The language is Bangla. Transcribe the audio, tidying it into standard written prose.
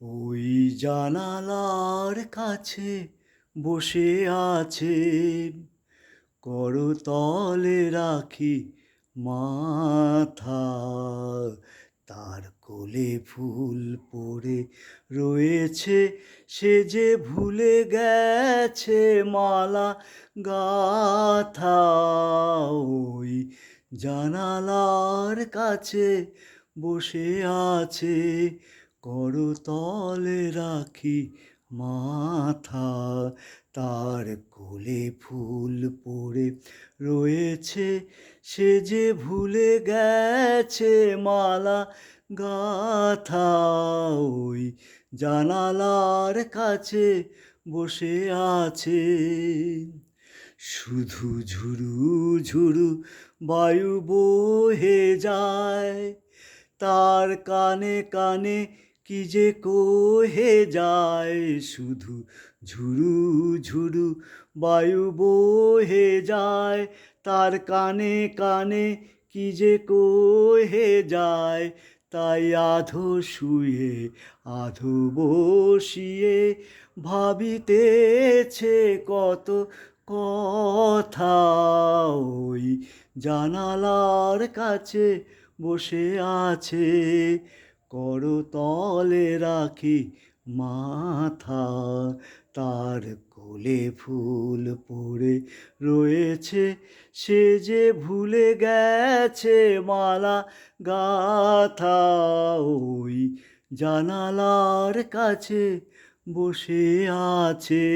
ওই জানালার কাছে বসে আছে, করতলে রাখি মাথা। তার কোলে ফুল পড়ে রয়েছে, সে যে ভুলে গেছে মালা গাথা। ওই জানালার কাছে বসে আছে, করতলে রাখি মাথা। তার কোলে ফুল পড়ে রয়েছে, সে যে ভুলে গেছে মালা গাথা। ওই জানালার কাছে বসে আছে। শুধু ঝুরু ঝুরু বায়ু বহে যায়, তার কানে কানে কি যে কহে যায়। শুধু ঝুরু ঝুরু বায়ু বহে যায়, তার কানে কানে কি যে কহে যায়। তাই আধো শুয়ে আধো বসিয়ে ভাবিতেছে কত কথা। ওই জানালার কাছে বসে আছে, করতলে রাখি মাথা। তার কোলে ফুল পড়ে রয়েছে, সে যে ভুলে গেছে মালা গাথা। ওই জানালার কাছে বসে আছে।